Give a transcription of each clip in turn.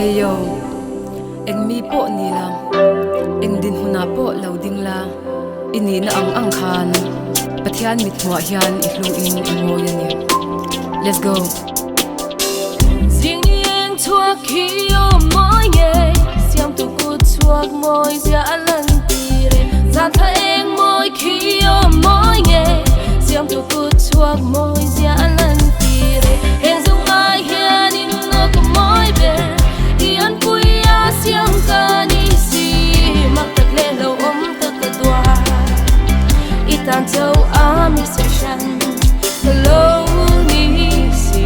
Heyo, eng mi po ni la, eng din huna po loading la, ini na ang khan, pathian mit mo hian ihluin imoyan ni. Let's go. Riêng ni eng chua khi o moi nge, siam tu kut chuak moi zia alan tire, za tha eng moi khi o moi nge, siam tu kut chuak moi zia alan tire, eng zung ai hian in no ko moi be, ian pui a siam ka ni si, mak tak le lo om tak ka dwa, itan châu a mi se shan, lo ni si.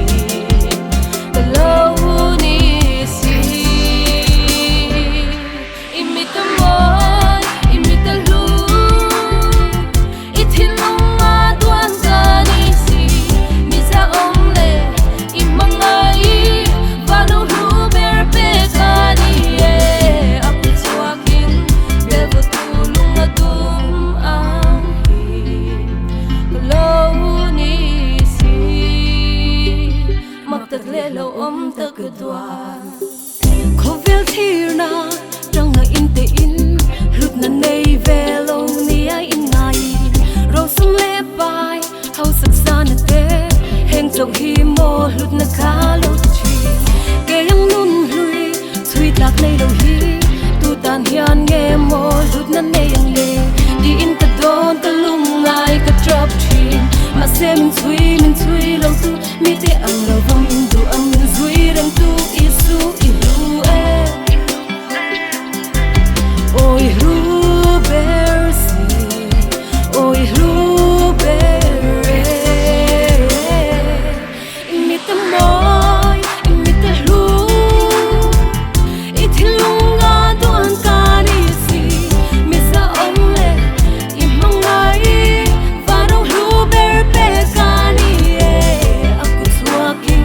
Lâu ôm ta cứ đoan Khô vel thir na trong na in te in lut na nei ve lo ni a in ngai ro sung le bai hau sak sa na te heng chok hi mo lut na kha lo chi ke yang nun hlui thui tak nei lo hi tu tan hian nge mo lut na nei yang le di in ta don ta lung ngai ka drop chin ma se min thui lo tu mi te ang lo vong in du ang min zui rang tu isu ilu e oi ru bersi oi ru bere mi te moi mi te ru itilunga do an kani si mi sa onle I mangai varo ru ber pe kani e aku suaki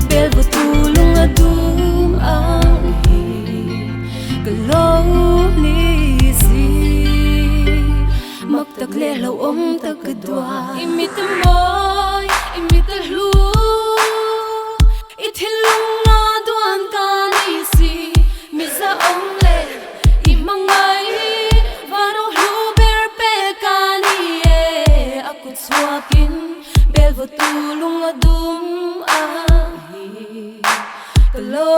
belvo tulung adum ang hi kalau ni si maktak le lo om tak kedua imit moi imit lu itilunga duan kani si misa ongle imangai varo lu ber pe kani e aku suakin belvo tulung adum ang hi kalau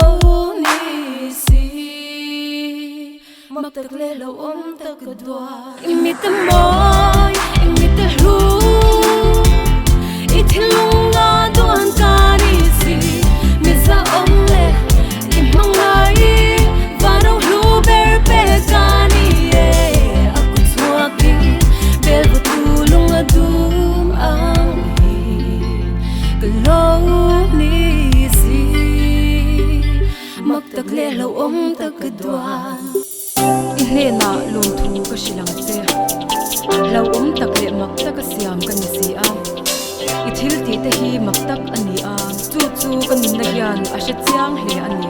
ni si maktak le lo om tak kedua imit moi imit ru itilunga duan kani si misa onle imangai varo lu ber pe kani e aku suaki belvo tulung adum ang hi kalau ni si maktak le lo om tak kedua Inhe na lung thu ka silang che Lau om tak le mak tak ka siam kan ni si a Ithil ti te hi mak tak ani a Chu chu kan na hian a she chiang hle ani